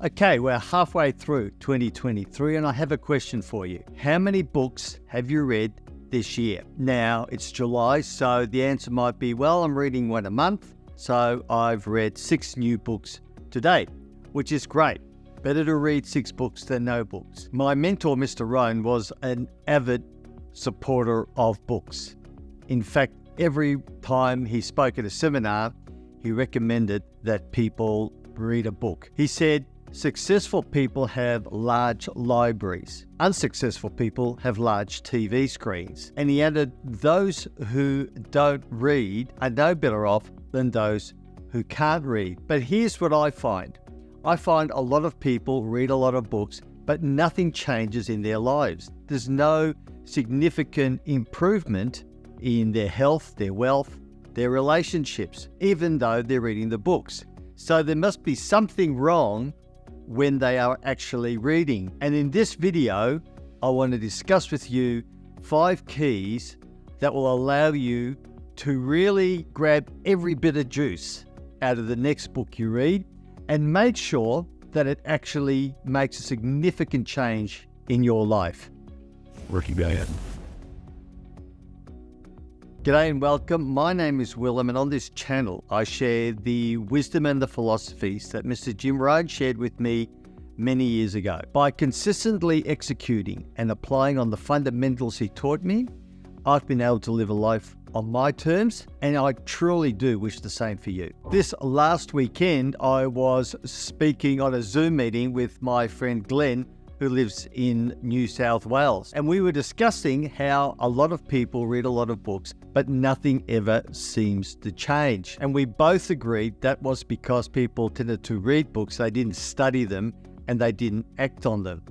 Okay, we're halfway through 2023 and I have a question for you. How many books have you read this year? Now, it's July, so the answer might be, well, I'm reading one a month, so I've read 6 new books to date, which is great. Better to read 6 books than no books. My mentor, Mr. Rohn, was an avid supporter of books. In fact, every time he spoke at a seminar, he recommended that people read a book. He said, successful people have large libraries. Unsuccessful people have large TV screens. And he added, those who don't read are no better off than those who can't read. But here's what I find. I find a lot of people read a lot of books, but nothing changes in their lives. There's no significant improvement in their health, their wealth, their relationships, even though they're reading the books. So there must be something wrong when they are actually reading. And in this video, I want to discuss with you 5 keys that will allow you to really grab every bit of juice out of the next book you read and make sure that it actually makes a significant change in your life. Working guy. G'day and welcome. My name is Willem, and on this channel I share the wisdom and the philosophies that Mr. Jim Rohn shared with me many years ago. By consistently executing and applying on the fundamentals he taught me, I've been able to live a life on my terms, and I truly do wish the same for you. This last weekend, I was speaking on a Zoom meeting with my friend Glenn, who lives in New South Wales. And we were discussing how a lot of people read a lot of books, but nothing ever seems to change. And we both agreed that was because people tended to read books, they didn't study them, and they didn't act on them.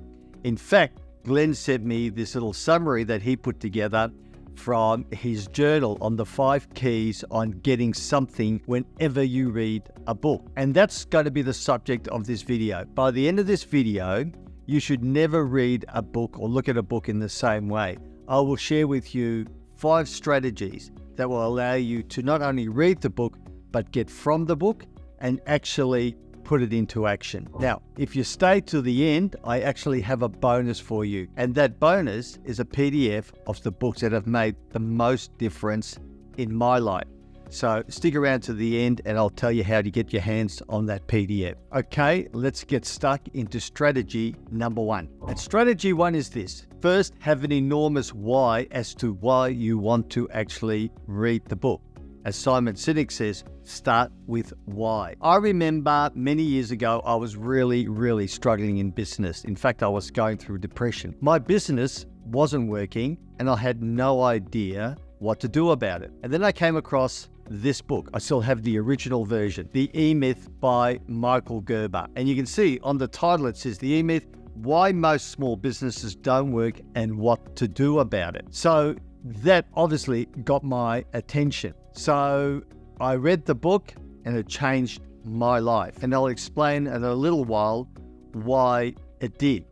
In fact, Glenn sent me this little summary that he put together from his journal on the 5 keys on getting something whenever you read a book. And that's going to be the subject of this video. By the end of this video, you should never read a book or look at a book in the same way. I will share with you 5 strategies that will allow you to not only read the book, but get from the book and actually put it into action. Now, if you stay to the end, I actually have a bonus for you. And that bonus is a PDF of the books that have made the most difference in my life. So stick around to the end and I'll tell you how to get your hands on that PDF. Okay, let's get stuck into strategy number 1. And strategy 1 is this. First, have an enormous why as to why you want to actually read the book. As Simon Sinek says, start with why. I remember many years ago, I was really struggling in business. In fact, I was going through depression. My business wasn't working and I had no idea what to do about it. And then I came across this book. I still have the original version, The E-Myth by Michael Gerber. And you can see on the title, it says The E-Myth, Why Most Small Businesses Don't Work and What to Do About It. So that obviously got my attention. So I read the book and it changed my life. And I'll explain in a little while why it did.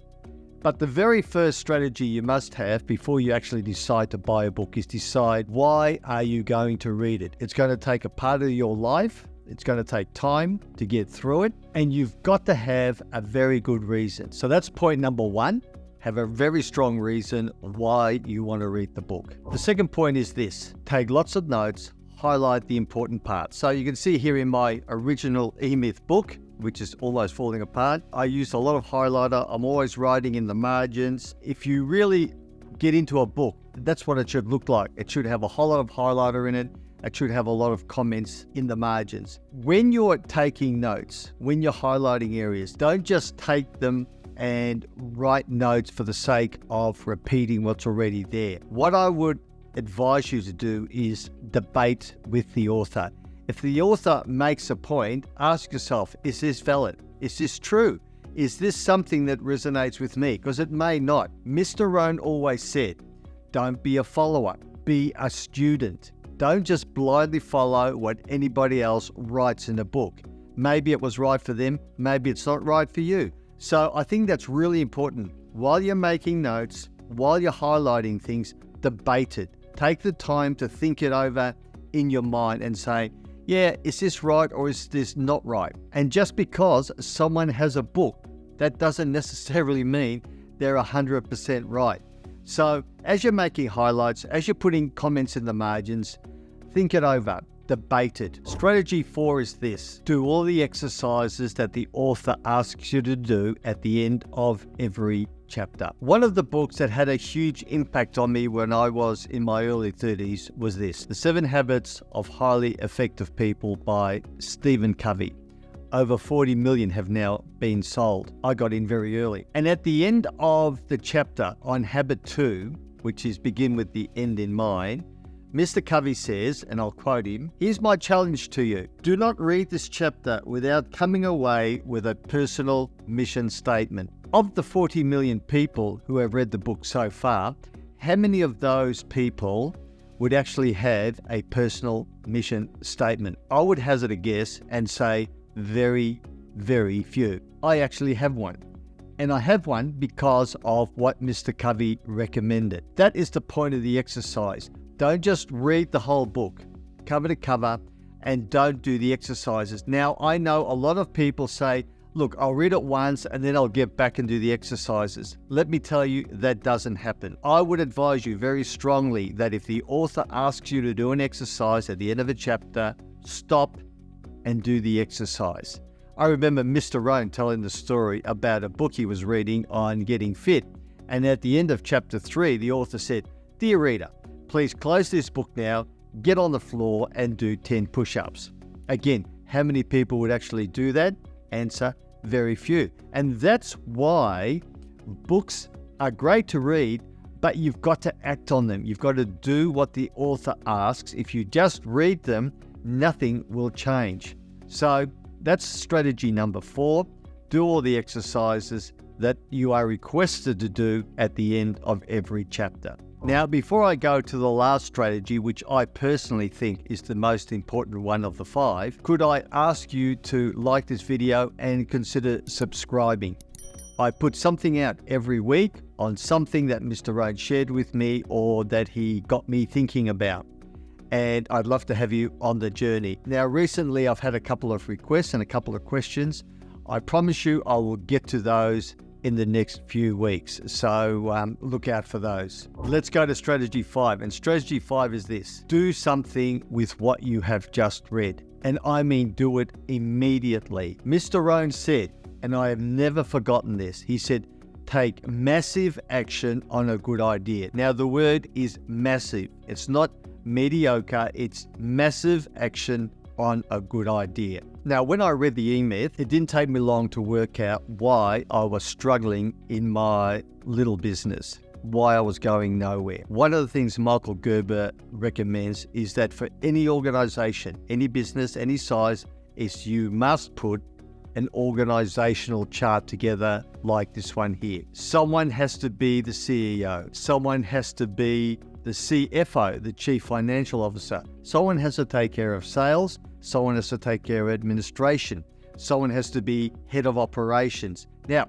But the very first strategy you must have before you actually decide to buy a book is decide, why are you going to read it? It's going to take a part of your life. It's going to take time to get through it. And you've got to have a very good reason. So that's point number 1. Have a very strong reason why you want to read the book. The second point is this. Take lots of notes, highlight the important parts. So you can see here in my original E-Myth book, which is almost falling apart, I use a lot of highlighter. I'm always writing in the margins. If you really get into a book, that's what it should look like. It should have a whole lot of highlighter in it. It should have a lot of comments in the margins. When you're taking notes, when you're highlighting areas, don't just take them and write notes for the sake of repeating what's already there. What I would advise you to do is debate with the author. If the author makes a point, ask yourself, is this valid? Is this true? Is this something that resonates with me? Because it may not. Mr. Rohn always said, don't be a follower, be a student. Don't just blindly follow what anybody else writes in a book. Maybe it was right for them, maybe it's not right for you. So I think that's really important. While you're making notes, while you're highlighting things, debate it. Take the time to think it over in your mind and say, yeah, is this right or is this not right? And just because someone has a book that doesn't necessarily mean they're 100% right. So as you're making highlights, as you're putting comments in the margins, think it over, debate it. Strategy 4 is this: do all the exercises that the author asks you to do at the end of every chapter. One of the books that had a huge impact on me when I was in my early 30s was this, The 7 Habits of Highly Effective People by Stephen Covey. Over 40 million have now been sold. I got in very early. And at the end of the chapter on habit 2, which is begin with the end in mind, Mr. Covey says, and I'll quote him, "Here's my challenge to you. Do not read this chapter without coming away with a personal mission statement." Of the 40 million people who have read the book so far, how many of those people would actually have a personal mission statement? I would hazard a guess and say very, very few. I actually have one. And I have one because of what Mr. Covey recommended. That is the point of the exercise. Don't just read the whole book, cover to cover, and don't do the exercises. Now, I know a lot of people say, look, I'll read it once and then I'll get back and do the exercises. Let me tell you, that doesn't happen. I would advise you very strongly that if the author asks you to do an exercise at the end of a chapter, stop and do the exercise. I remember Mr. Rohn telling the story about a book he was reading on getting fit. And at the end of chapter 3, the author said, "Dear reader, please close this book now, get on the floor and do 10 push-ups." Again, how many people would actually do that? Answer, very few. And that's why books are great to read, but you've got to act on them. You've got to do what the author asks. If you just read them, nothing will change. So that's strategy number 4. Do all the exercises that you are requested to do at the end of every chapter. Now, before I go to the last strategy, which I personally think is the most important one of the 5, could I ask you to like this video and consider subscribing? I put something out every week on something that Mr. Rohn shared with me or that he got me thinking about. And I'd love to have you on the journey. Now, recently I've had a couple of requests and a couple of questions. I promise you I will get to those in the next few weeks. So look out for those. Let's go to strategy 5. And strategy 5 is this: do something with what you have just read. And I mean do it immediately. Mr. Rohn said, and I have never forgotten this, he said, take massive action on a good idea. Now the word is massive. It's not mediocre, it's massive action on a good idea. Now, when I read the E-Myth, it didn't take me long to work out why I was struggling in my little business, why I was going nowhere. One of the things Michael Gerber recommends is that for any organization, any business, any size, is you must put an organizational chart together like this one here. Someone has to be the CEO. Someone has to be the CFO, the Chief Financial Officer. Someone has to take care of sales. Someone has to take care of administration. Someone has to be head of operations. Now,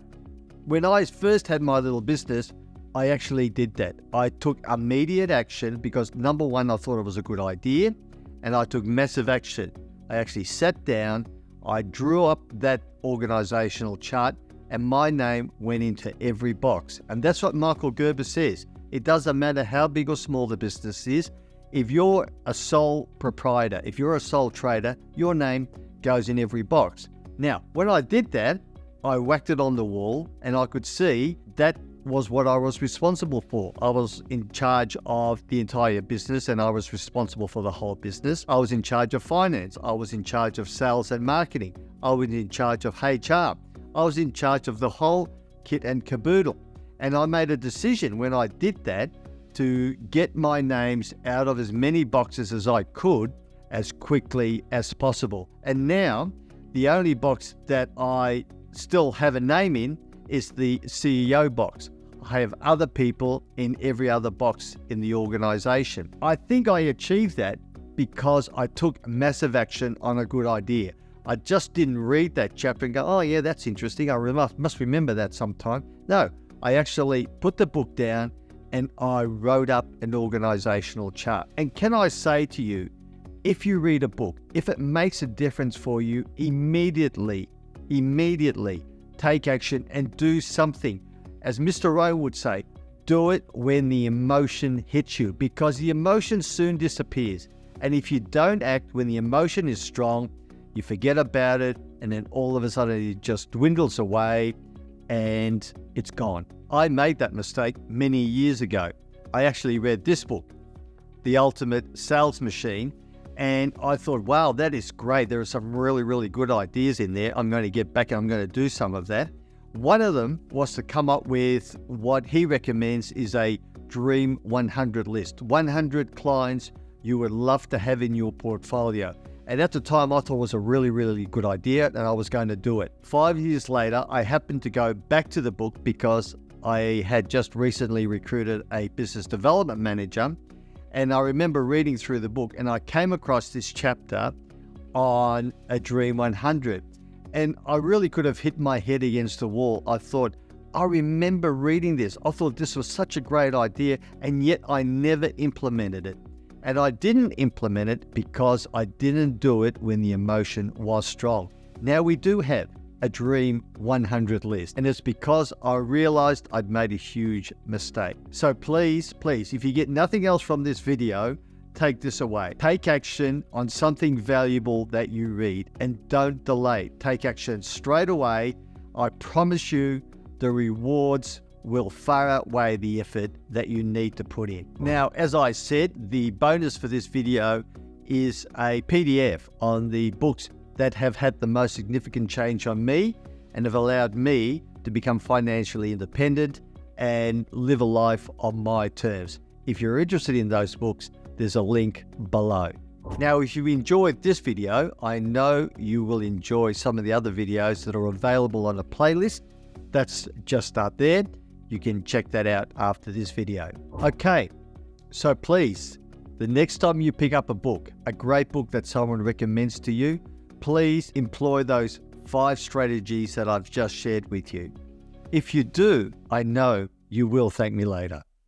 when I first had my little business, I actually did that. I took immediate action because number one, I thought it was a good idea, and I took massive action. I actually sat down, I drew up that organizational chart, and my name went into every box. And that's what Michael Gerber says. It doesn't matter how big or small the business is. If you're a sole proprietor, if you're a sole trader, your name goes in every box. Now, when I did that, I whacked it on the wall and I could see that was what I was responsible for. I was in charge of the entire business and I was responsible for the whole business. I was in charge of finance. I was in charge of sales and marketing. I was in charge of HR. I was in charge of the whole kit and caboodle. And I made a decision when I did that to get my names out of as many boxes as I could as quickly as possible. And now the only box that I still have a name in is the CEO box. I have other people in every other box in the organization. I think I achieved that because I took massive action on a good idea. I just didn't read that chapter and go, oh yeah, that's interesting. I must remember that sometime. No, I actually put the book down and I wrote up an organizational chart. And can I say to you, if you read a book, if it makes a difference for you, immediately take action, and do something. As Mr. Rowe would say, do it when the emotion hits you, because the emotion soon disappears. And if you don't act when the emotion is strong, you forget about it, and then all of a sudden it just dwindles away and it's gone. I made that mistake many years ago. I actually read this book, The Ultimate Sales Machine, and I thought, wow, that is great. There are some really, really good ideas in there. I'm going to get back and I'm going to do some of that. One of them was to come up with what he recommends is a Dream 100 list. 100 clients you would love to have in your portfolio. And at the time, I thought it was a really, really good idea and I was going to do it. 5 years later, I happened to go back to the book because I had just recently recruited a business development manager. And I remember reading through the book and I came across this chapter on a Dream 100. And I really could have hit my head against the wall. I thought, I remember reading this. I thought this was such a great idea, and yet I never implemented it. And I didn't implement it because I didn't do it when the emotion was strong. Now we do have a Dream 100 list, and it's because I realized I'd made a huge mistake. So please, if you get nothing else from this video, take this away. Take action on something valuable that you read and don't delay. Take action straight away. I promise you the rewards will far outweigh the effort that you need to put in. Now, as I said, the bonus for this video is a PDF on the books that have had the most significant change on me and have allowed me to become financially independent and live a life on my terms. If you're interested in those books, there's a link below. Now, if you enjoyed this video, I know you will enjoy some of the other videos that are available on a playlist. That's just out there. You can check that out after this video. Okay, so please, the next time you pick up a book, a great book that someone recommends to you, please employ those 5 strategies that I've just shared with you. If you do, I know you will thank me later.